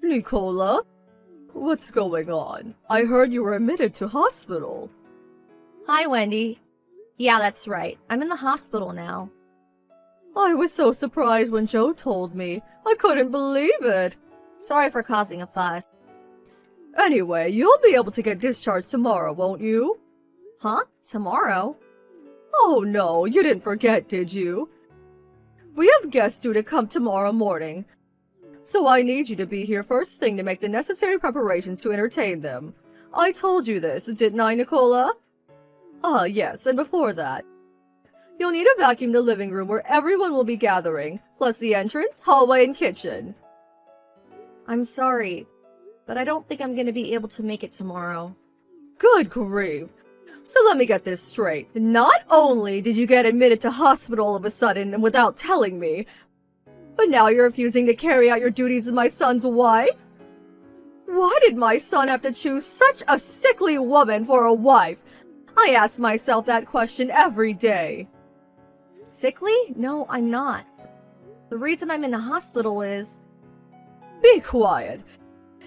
Nicola? What's going on? I heard you were admitted to hospital. Hi, Wendy. Yeah, that's right. I'm in the hospital now. I was so surprised when Joe told me. I couldn't believe it. Sorry for causing a fuss. Anyway, you'll be able to get discharged tomorrow, won't you? Huh? Tomorrow? Oh no, you didn't forget, did you? We have guests due to come tomorrow morning, so I need you to be here first thing to make the necessary preparations to entertain them. I told you this, didn't I, Nicola? Ah, yes, and before that, you'll need to vacuum the living room where everyone will be gathering, plus the entrance, hallway, and kitchen. I'm sorry, but I don't think I'm gonna be able to make it tomorrow. Good grief. So let me get this straight. Not only did you get admitted to hospital all of a sudden and without telling me, but now you're refusing to carry out your duties as my son's wife? Why did my son have to choose such a sickly woman for a wife? I ask myself that question every day. Sickly? No, I'm not. The reason I'm in the hospital is... Be quiet.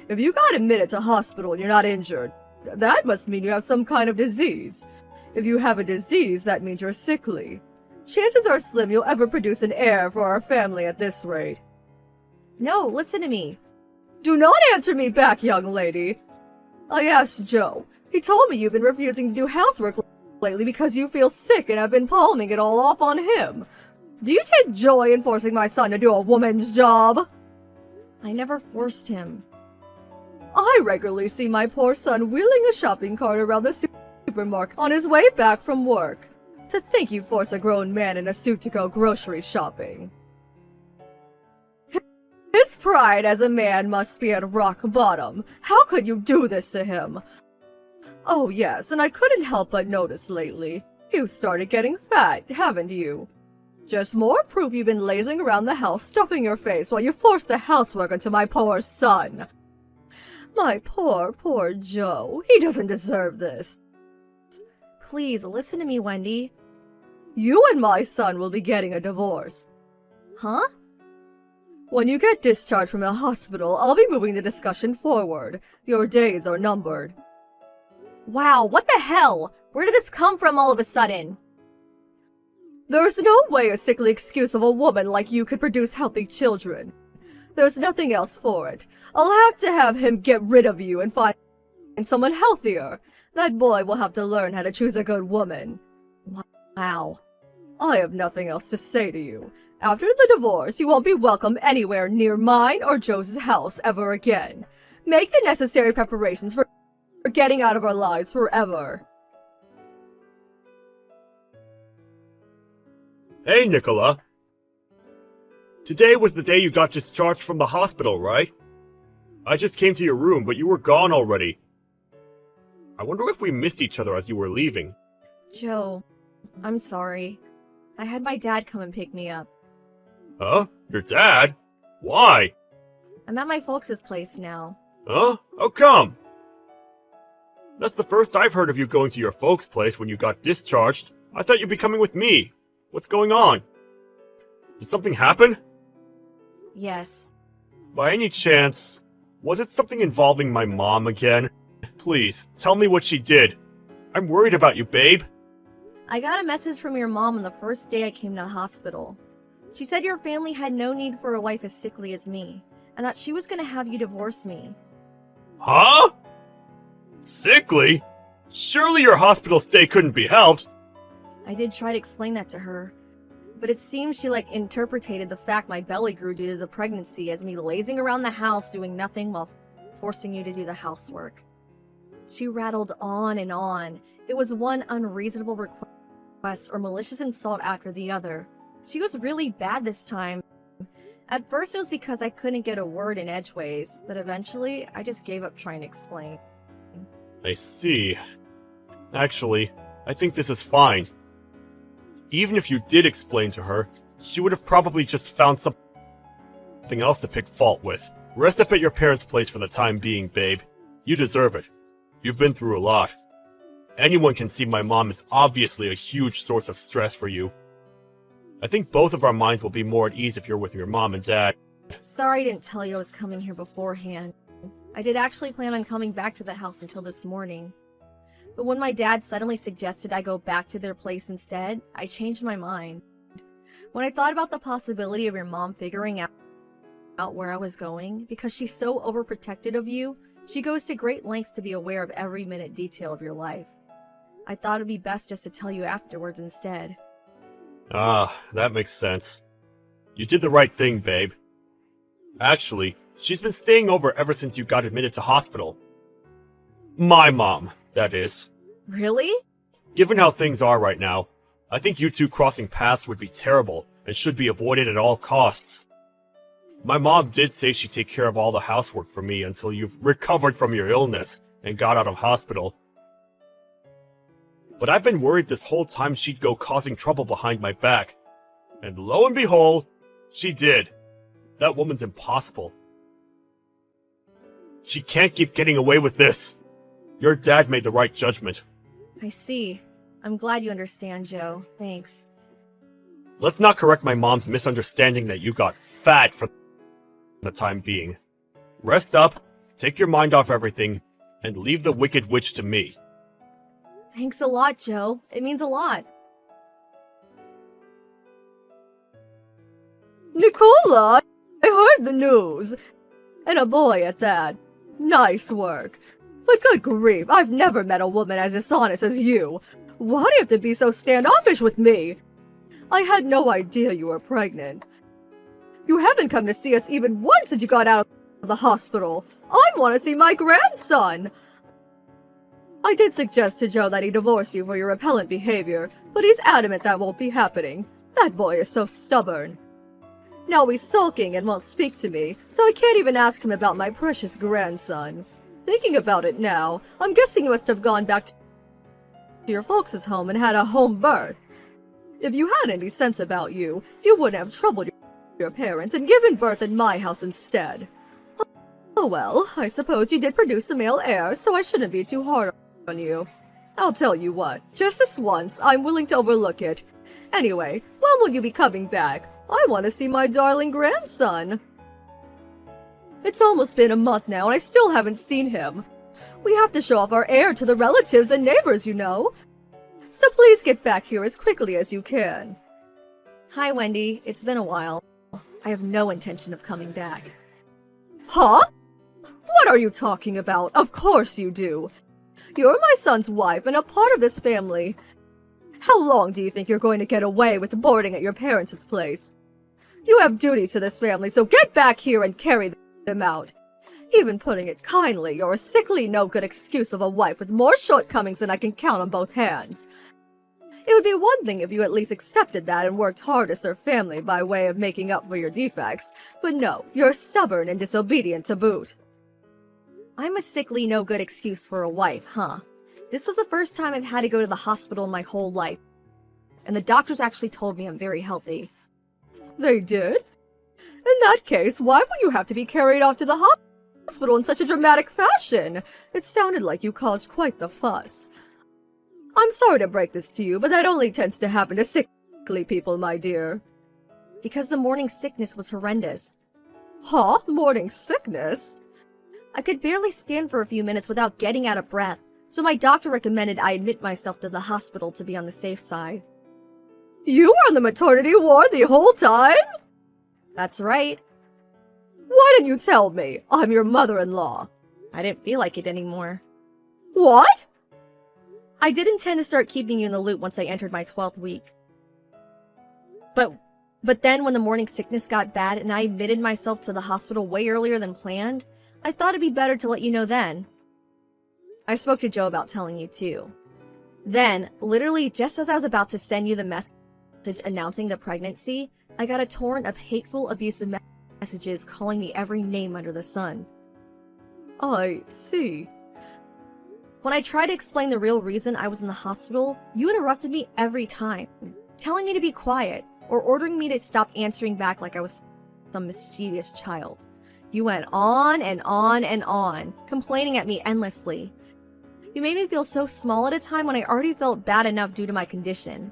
If you got admitted to hospital and you're not injured, that must mean you have some kind of disease. If you have a disease, that means you're sickly. Chances are slim you'll ever produce an heir for our family at this rate. No, listen to me. Do not answer me back, young lady. I asked Joe. He told me you've been refusing to do housework lately because you feel sick and have been palming it all off on him. Do you take joy in forcing my son to do a woman's job? I never forced him. I regularly see my poor son wheeling a shopping cart around the supermarket on his way back from work. To think you'd force a grown man in a suit to go grocery shopping. His pride as a man must be at rock bottom. How could you do this to him? Oh yes, and I couldn't help but notice lately. You've started getting fat, haven't you? Just more proof you've been lazing around the house stuffing your face while you force the housework onto my poor son. My poor Joe. He doesn't deserve this. Please, listen to me, Wendy. You and my son will be getting a divorce. Huh? When you get discharged from the hospital, I'll be moving the discussion forward. Your days are numbered. Wow, what the hell? Where did this come from all of a sudden? There's no way a sickly excuse of a woman like you could produce healthy children. There's nothing else for it. I'll have to have him get rid of you and find someone healthier. That boy will have to learn how to choose a good woman. Wow. I have nothing else to say to you. After the divorce, you won't be welcome anywhere near mine or Joe's house ever again. Make the necessary preparations for getting out of our lives forever. Hey, Nicola. Today was the day you got discharged from the hospital, right? I just came to your room, but you were gone already. I wonder if we missed each other as you were leaving. Joe, I'm sorry. I had my dad come and pick me up. Huh? Your dad? Why? I'm at my folks' place now. Huh? How come? That's the first I've heard of you going to your folks' place when you got discharged. I thought you'd be coming with me. What's going on? Did something happen? Yes. By any chance, was it something involving my mom again? Please, tell me what she did. I'm worried about you, babe. I got a message from your mom on the first day I came to the hospital. She said your family had no need for a wife as sickly as me, and that she was going to have you divorce me. Huh? Sickly? Surely your hospital stay couldn't be helped. I did try to explain that to her, but it seems she interpreted the fact my belly grew due to the pregnancy as me lazing around the house doing nothing while forcing you to do the housework. She rattled on and on. It was one unreasonable request or malicious insult after the other. She was really bad this time. At first it was because I couldn't get a word in edgeways, but eventually I just gave up trying to explain. I see. Actually, I think this is fine. Even if you did explain to her, she would have probably just found something else to pick fault with. Rest up at your parents' place for the time being, babe. You deserve it. You've been through a lot. Anyone can see my mom is obviously a huge source of stress for you. I think both of our minds will be more at ease if you're with your mom and dad. Sorry I didn't tell you I was coming here beforehand. I did actually plan on coming back to the house until this morning. But when my dad suddenly suggested I go back to their place instead, I changed my mind. When I thought about the possibility of your mom figuring out where I was going, because she's so overprotected of you, she goes to great lengths to be aware of every minute detail of your life. I thought it'd be best just to tell you afterwards instead. Ah, that makes sense. You did the right thing, babe. Actually, she's been staying over ever since you got admitted to hospital. My mom, that is. Really? Given how things are right now, I think you two crossing paths would be terrible and should be avoided at all costs. My mom did say she'd take care of all the housework for me until you've recovered from your illness and got out of hospital. But I've been worried this whole time she'd go causing trouble behind my back. And lo and behold, she did. That woman's impossible. She can't keep getting away with this. Your dad made the right judgment. I see. I'm glad you understand, Joe. Thanks. Let's not correct my mom's misunderstanding that you got fat for the time being. Rest up, take your mind off everything, and leave the Wicked Witch to me. Thanks a lot, Joe. It means a lot. Nicola, I heard the news. And a boy at that. Nice work. But good grief, I've never met a woman as dishonest as you. Why do you have to be so standoffish with me? I had no idea you were pregnant. You haven't come to see us even once since you got out of the hospital. I want to see my grandson. I did suggest to Joe that he divorce you for your repellent behavior, but he's adamant that won't be happening. That boy is so stubborn. Now he's sulking and won't speak to me, so I can't even ask him about my precious grandson. Thinking about it now, I'm guessing you must have gone back to your folks' home and had a home birth. If you had any sense about you, you wouldn't have troubled your parents and given birth in my house instead. Oh well, I suppose you did produce a male heir, so I shouldn't be too hard on you. I'll tell you what, just this once, I'm willing to overlook it. Anyway, when will you be coming back? I want to see my darling grandson. It's almost been a month now and I still haven't seen him. We have to show off our heir to the relatives and neighbors, you know. So please get back here as quickly as you can. Hi, Wendy. It's been a while. I have no intention of coming back. Huh? What are you talking about? Of course you do. You're my son's wife and a part of this family. How long do you think you're going to get away with boarding at your parents' place? You have duties to this family, so get back here and carry them out. Even putting it kindly, you're a sickly, no-good excuse of a wife with more shortcomings than I can count on both hands. It would be one thing if you at least accepted that and worked hard to serve family by way of making up for your defects, but no, you're stubborn and disobedient to boot. I'm a sickly, no-good excuse for a wife, huh? This was the first time I've had to go to the hospital in my whole life, and the doctors actually told me I'm very healthy. They did? In that case, why would you have to be carried off to the hospital in such a dramatic fashion? It sounded like you caused quite the fuss. I'm sorry to break this to you, but that only tends to happen to sickly people, my dear. Because the morning sickness was horrendous. Huh? Morning sickness? I could barely stand for a few minutes without getting out of breath, so my doctor recommended I admit myself to the hospital to be on the safe side. You were on the maternity ward the whole time? That's right. Why didn't you tell me? I'm your mother-in-law. I didn't feel like it anymore. What? I did intend to start keeping you in the loop once I entered my 12th week. But then when the morning sickness got bad and I admitted myself to the hospital way earlier than planned, I thought it'd be better to let you know then. I spoke to Joe about telling you too. Then, literally just as I was about to send you the message announcing the pregnancy, I got a torrent of hateful, abusive messages calling me every name under the sun. I see. When I tried to explain the real reason I was in the hospital, you interrupted me every time, telling me to be quiet, or ordering me to stop answering back like I was some mischievous child. You went on and on and on, complaining at me endlessly. You made me feel so small at a time when I already felt bad enough due to my condition.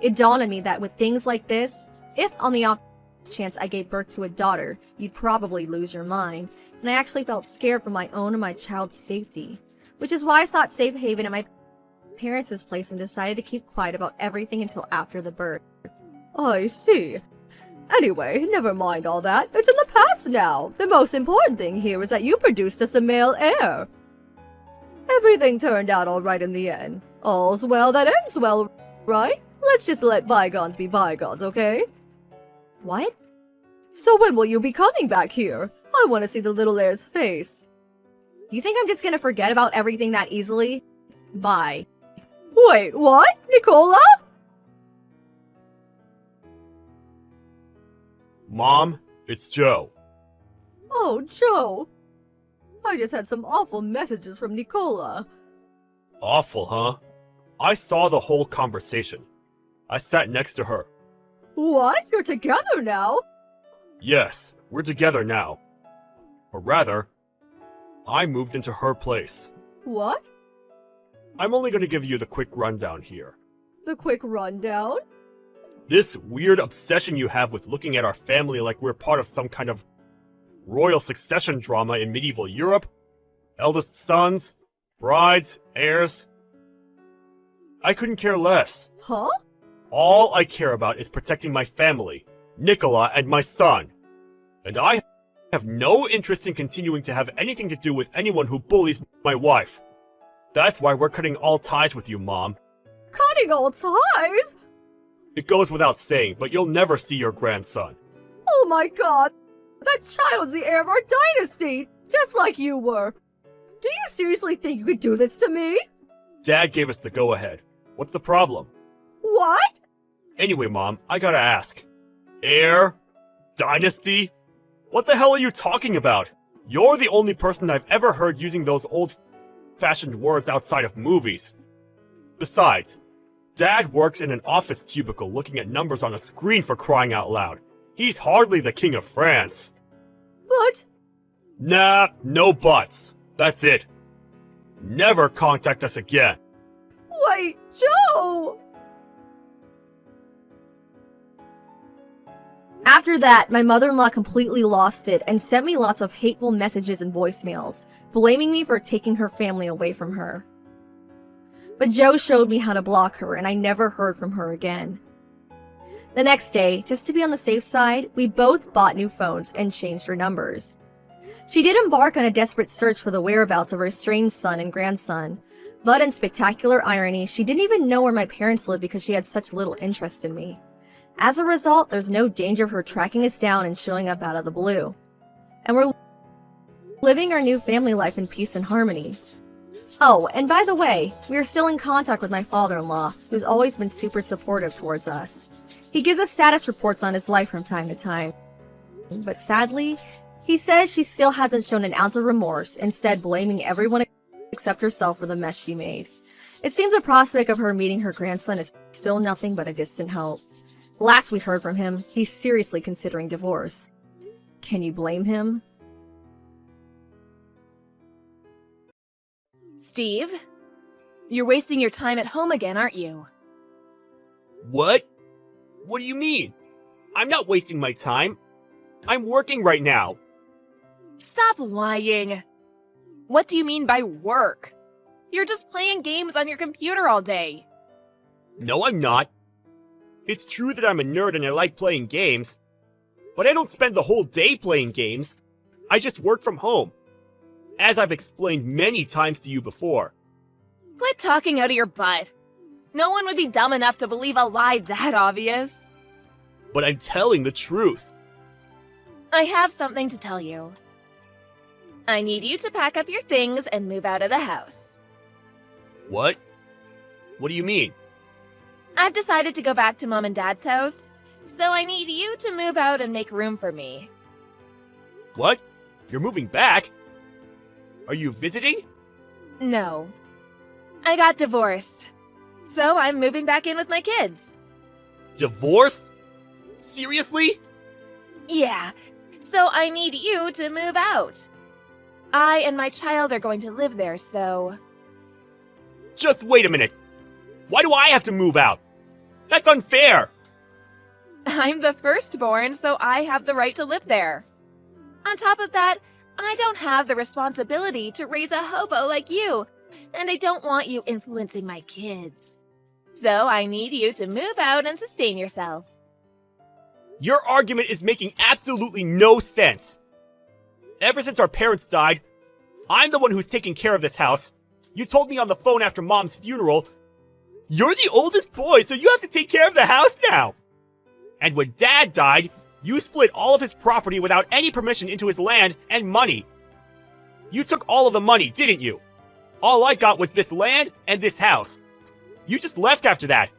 It dawned on me that with things like this, if on the off chance I gave birth to a daughter, you'd probably lose your mind, and I actually felt scared for my own and my child's safety, which is why I sought safe haven at my parents' place and decided to keep quiet about everything until after the birth. I see. Anyway, never mind all that. It's in the past now. The most important thing here is that you produced us a male heir. Everything turned out all right in the end. All's well that ends well, right? Let's just let bygones be bygones, okay? What? So when will you be coming back here? I want to see the little heir's face. You think I'm just gonna forget about everything that easily? Bye. Wait, what? Nicola? Mom, it's Joe. Oh, Joe. I just had some awful messages from Nicola. Awful, huh? I saw the whole conversation. I sat next to her. What? You're together now? Yes, we're together now. Or rather, I moved into her place. What? I'm only going to give you the quick rundown here. The quick rundown? This weird obsession you have with looking at our family like we're part of some kind of royal succession drama in medieval Europe? Eldest sons, brides, heirs? I couldn't care less. Huh? All I care about is protecting my family, Nicola and my son. And I have no interest in continuing to have anything to do with anyone who bullies my wife. That's why we're cutting all ties with you, Mom. Cutting all ties? It goes without saying, but you'll never see your grandson. Oh my god! That child is the heir of our dynasty! Just like you were! Do you seriously think you could do this to me? Dad gave us the go-ahead. What's the problem? What? Anyway, Mom, I gotta ask. Heir? Dynasty? What the hell are you talking about? You're the only person I've ever heard using those old-fashioned words outside of movies. Besides, Dad works in an office cubicle looking at numbers on a screen for crying out loud. He's hardly the king of France. But... Nah, no buts. That's it. Never contact us again. Wait, Joe! After that, my mother-in-law completely lost it and sent me lots of hateful messages and voicemails, blaming me for taking her family away from her. But Joe showed me how to block her, and I never heard from her again. The next day, just to be on the safe side, we both bought new phones and changed our numbers. She did embark on a desperate search for the whereabouts of her estranged son and grandson, but in spectacular irony, she didn't even know where my parents lived because she had such little interest in me. As a result, there's no danger of her tracking us down and showing up out of the blue. And we're living our new family life in peace and harmony. Oh, and by the way, we are still in contact with my father-in-law, who's always been super supportive towards us. He gives us status reports on his wife from time to time. But sadly, he says she still hasn't shown an ounce of remorse, instead blaming everyone except herself for the mess she made. It seems the prospect of her meeting her grandson is still nothing but a distant hope. Last we heard from him, he's seriously considering divorce. Can you blame him? Steve? You're wasting your time at home again, aren't you? What? What do you mean? I'm not wasting my time. I'm working right now. Stop lying. What do you mean by work? You're just playing games on your computer all day. No, I'm not. It's true that I'm a nerd and I like playing games, but I don't spend the whole day playing games. I just work from home. As I've explained many times to you before. Quit talking out of your butt. No one would be dumb enough to believe a lie that obvious. But I'm telling the truth. I have something to tell you. I need you to pack up your things and move out of the house. What? What do you mean? I've decided to go back to Mom and Dad's house, so I need you to move out and make room for me. What? You're moving back? Are you visiting? No. I got divorced, so I'm moving back in with my kids. Divorce? Seriously? Yeah, so I need you to move out. I and my child are going to live there, so... Just wait a minute. Why do I have to move out? That's unfair. I'm the firstborn, so I have the right to live there. On top of that, I don't have the responsibility to raise a hobo like you, and I don't want you influencing my kids. So I need you to move out and sustain yourself. Your argument is making absolutely no sense. Ever since our parents died, I'm the one who's taking care of this house. You told me on the phone after Mom's funeral, you're the oldest boy, so you have to take care of the house now. And when Dad died, you split all of his property without any permission into his land and money. You took all of the money, didn't you? All I got was this land and this house. You just left after that.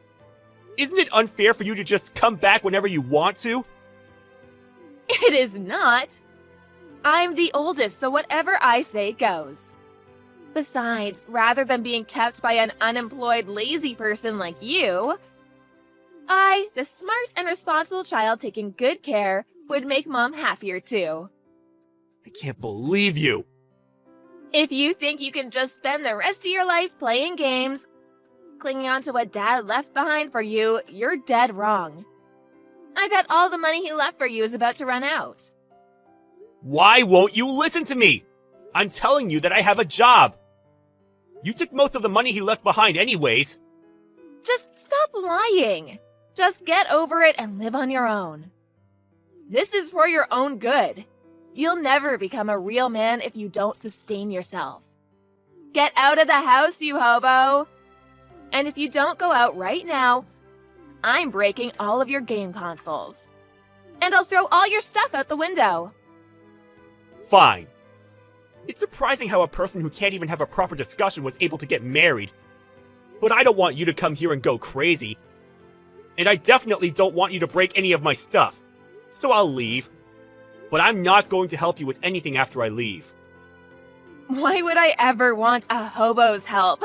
Isn't it unfair for you to just come back whenever you want to? It is not. I'm the oldest, so whatever I say goes. Besides, rather than being kept by an unemployed, lazy person like you, I, the smart and responsible child taking good care, would make Mom happier too. I can't believe you. If you think you can just spend the rest of your life playing games, clinging on to what Dad left behind for you, you're dead wrong. I bet all the money he left for you is about to run out. Why won't you listen to me? I'm telling you that I have a job. You took most of the money he left behind anyways. Just stop lying. Just get over it and live on your own. This is for your own good. You'll never become a real man if you don't sustain yourself. Get out of the house, you hobo! And if you don't go out right now, I'm breaking all of your game consoles. And I'll throw all your stuff out the window. Fine. It's surprising how a person who can't even have a proper discussion was able to get married. But I don't want you to come here and go crazy. And I definitely don't want you to break any of my stuff. So I'll leave. But I'm not going to help you with anything after I leave. Why would I ever want a hobo's help?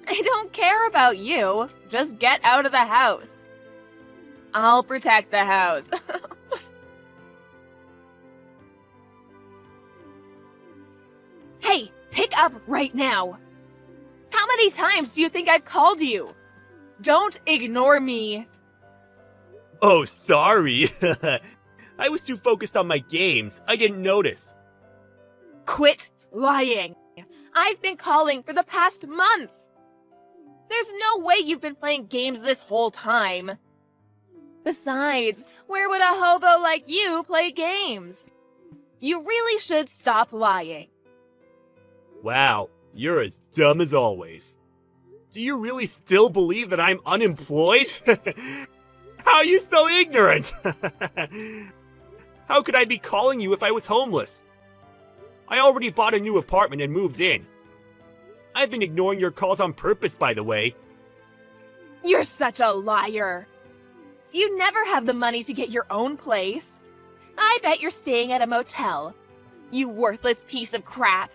I don't care about you. Just get out of the house. I'll protect the house. Hey, pick up right now. How many times do you think I've called you? Don't ignore me. Oh, sorry. I was too focused on my games. I didn't notice. Quit lying. I've been calling for the past month. There's no way you've been playing games this whole time. Besides, where would a hobo like you play games? You really should stop lying. Wow, you're as dumb as always. Do you really still believe that I'm unemployed? How are you so ignorant? How could I be calling you if I was homeless? I already bought a new apartment and moved in. I've been ignoring your calls on purpose, by the way. You're such a liar. You never have the money to get your own place. I bet you're staying at a motel. You worthless piece of crap.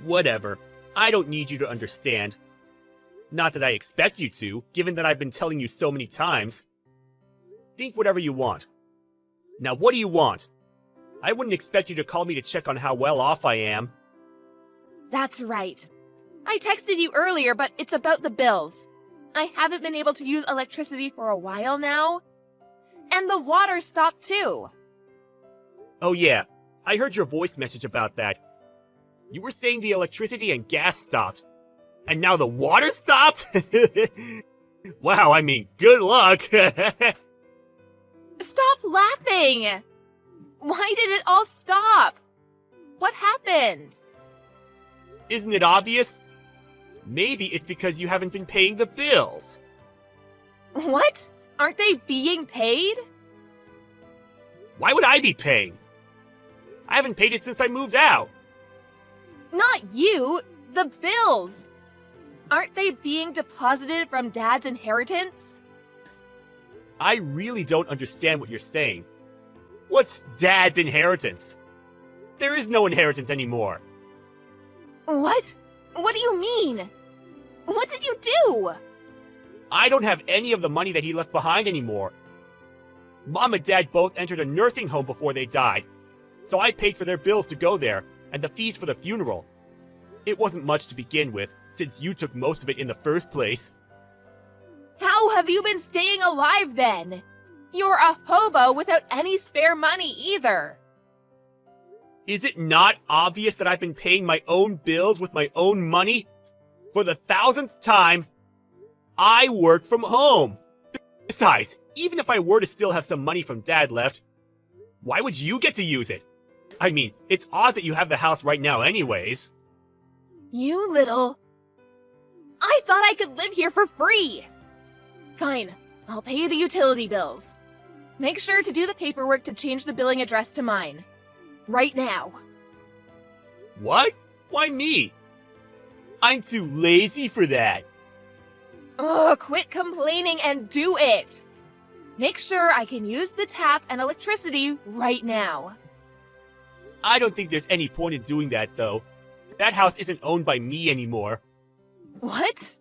Whatever. I don't need you to understand. Not that I expect you to, given that I've been telling you so many times. Think whatever you want. Now, what do you want? I wouldn't expect you to call me to check on how well off I am. That's right. I texted you earlier, but it's about the bills. I haven't been able to use electricity for a while now. And the water stopped too. Oh yeah, I heard your voice message about that. You were saying the electricity and gas stopped. And now the water stopped? Wow, I mean, good luck. Stop laughing! Why did it all stop? What happened? Isn't it obvious? Maybe it's because you haven't been paying the bills. What? Aren't they being paid? Why would I be paying? I haven't paid it since I moved out. Not you! The bills! Aren't they being deposited from Dad's inheritance? I really don't understand what you're saying. What's Dad's inheritance? There is no inheritance anymore. What? What do you mean? What did you do? I don't have any of the money that he left behind anymore. Mom and Dad both entered a nursing home before they died, so I paid for their bills to go there and the fees for the funeral. It wasn't much to begin with, since you took most of it in the first place. How have you been staying alive then? You're a hobo without any spare money either. Is it not obvious that I've been paying my own bills with my own money? For the 1000th time, I work from home. Besides, even if I were to still have some money from Dad left, why would you get to use it? I mean, it's odd that you have the house right now anyways. You little... I thought I could live here for free. Fine, I'll pay the utility bills. Make sure to do the paperwork to change the billing address to mine. Right now. What? Why me? I'm too lazy for that. Ugh, quit complaining and do it! Make sure I can use the tap and electricity right now. I don't think there's any point in doing that, though. That house isn't owned by me anymore. What?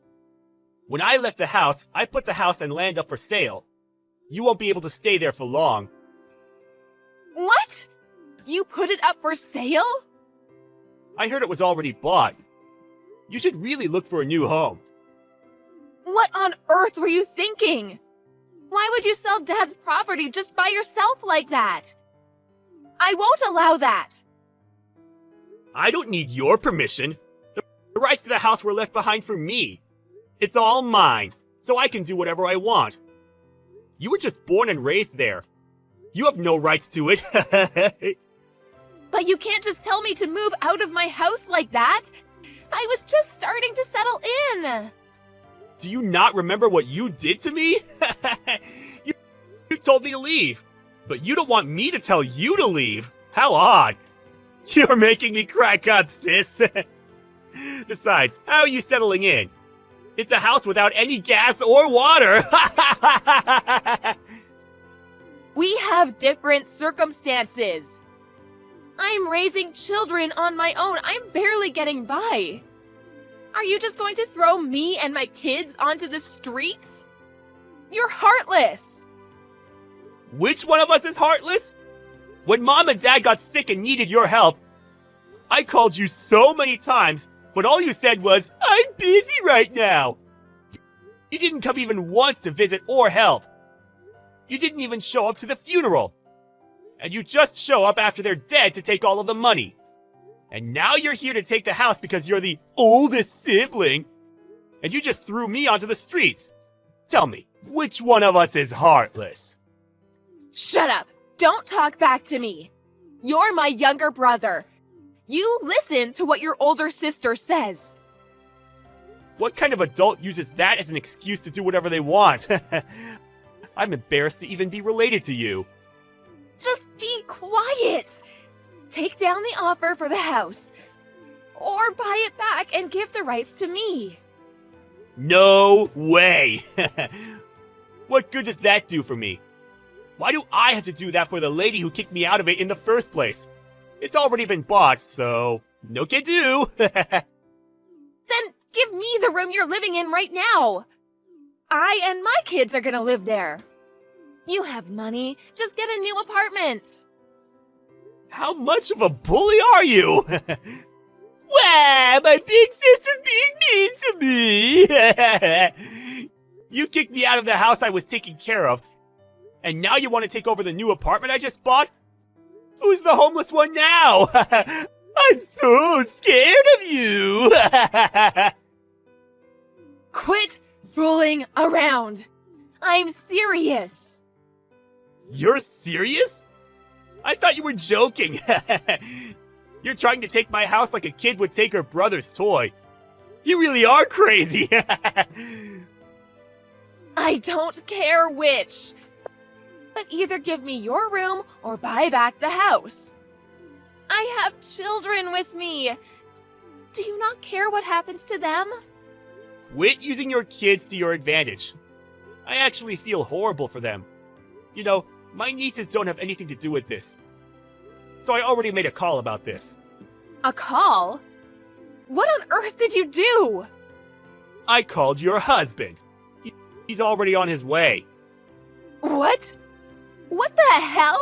When I left the house, I put the house and land up for sale. You won't be able to stay there for long. What? You put it up for sale? I heard it was already bought. You should really look for a new home. What on earth were you thinking? Why would you sell Dad's property just by yourself like that? I won't allow that. I don't need your permission. The rights to the house were left behind for me. It's all mine, so I can do whatever I want. You were just born and raised there. You have no rights to it. But you can't just tell me to move out of my house like that. I was just starting to settle in. Do you not remember what you did to me? you told me to leave, but you don't want me to tell you to leave. How odd. You're making me crack up, sis. Besides, how are you settling in? It's a house without any gas or water. We have different circumstances. I'm raising children on my own. I'm barely getting by. Are you just going to throw me and my kids onto the streets? You're heartless. Which one of us is heartless? When Mom and Dad got sick and needed your help, I called you so many times, but all you said was, "I'm busy right now." You didn't come even once to visit or help. You didn't even show up to the funeral. And you just show up after they're dead to take all of the money. And now you're here to take the house because you're the oldest sibling. And you just threw me onto the streets. Tell me, which one of us is heartless? Shut up. Don't talk back to me. You're my younger brother. You listen to what your older sister says. What kind of adult uses that as an excuse to do whatever they want? I'm embarrassed to even be related to you. Just be quiet. Take down the offer for the house. Or buy it back and give the rights to me. No way! What good does that do for me? Why do I have to do that for the lady who kicked me out of it in the first place? It's already been bought, so no can do. Then give me the room you're living in right now. I and my kids are gonna live there. You have money. Just get a new apartment. How much of a bully are you? Wow, my big sister's being mean to me. You kicked me out of the house I was taking care of, and now you want to take over the new apartment I just bought? Who's the homeless one now? I'm so scared of you. Quit fooling around. I'm serious. You're serious? I thought you were joking. You're trying to take my house like a kid would take her brother's toy. You really are crazy. I don't care which. But either give me your room or buy back the house. I have children with me. Do you not care what happens to them? Quit using your kids to your advantage. I actually feel horrible for them. You know, my nieces don't have anything to do with this. So I already made a call about this. A call? What on earth did you do? I called your husband. He's already on his way. What? What the hell?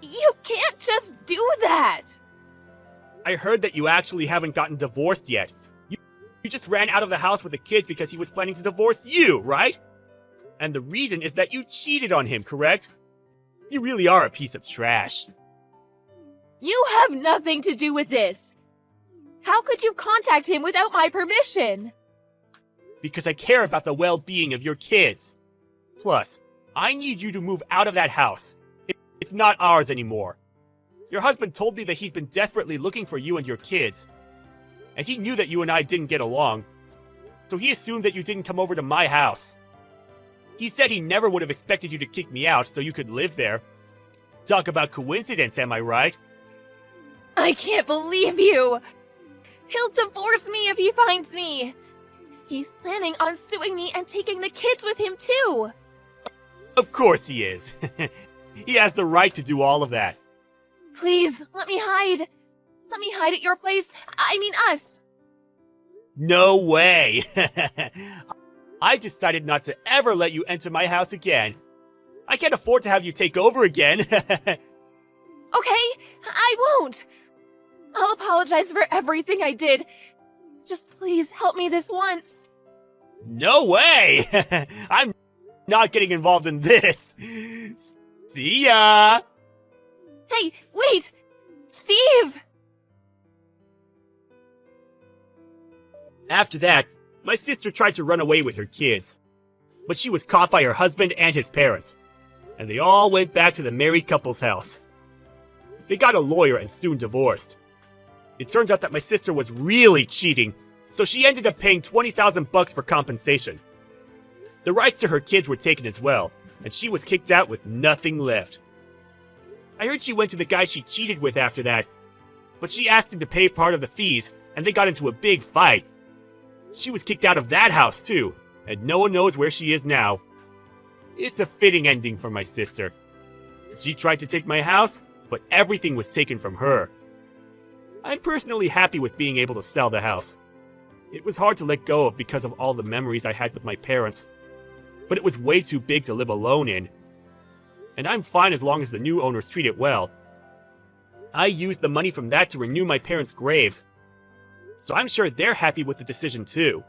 You can't just do that! I heard that you actually haven't gotten divorced yet. You just ran out of the house with the kids because he was planning to divorce you, right? And the reason is that you cheated on him, correct? You really are a piece of trash. You have nothing to do with this. How could you contact him without my permission? Because I care about the well-being of your kids. Plus, I need you to move out of that house. It's not ours anymore. Your husband told me that he's been desperately looking for you and your kids. And he knew that you and I didn't get along, so he assumed that you didn't come over to my house. He said he never would have expected you to kick me out so you could live there. Talk about coincidence, am I right? I can't believe you! He'll divorce me if he finds me! He's planning on suing me and taking the kids with him too! Of course he is. He has the right to do all of that. Please, let me hide! Let me hide at your place. I mean us! No way! I decided not to ever let you enter my house again. I can't afford to have you take over again. Okay, I won't! I'll apologize for everything I did. Just please help me this once. No way! I'm not getting involved in this. See ya! Hey, wait! Steve! After that, my sister tried to run away with her kids. But she was caught by her husband and his parents. And they all went back to the married couple's house. They got a lawyer and soon divorced. It turned out that my sister was really cheating, so she ended up paying $20,000 for compensation. The rights to her kids were taken as well, and she was kicked out with nothing left. I heard she went to the guy she cheated with after that, but she asked him to pay part of the fees, and they got into a big fight. She was kicked out of that house too, and no one knows where she is now. It's a fitting ending for my sister. She tried to take my house, but everything was taken from her. I'm personally happy with being able to sell the house. It was hard to let go of because of all the memories I had with my parents, but it was way too big to live alone in. And I'm fine as long as the new owners treat it well. I used the money from that to renew my parents' graves, so I'm sure they're happy with the decision too.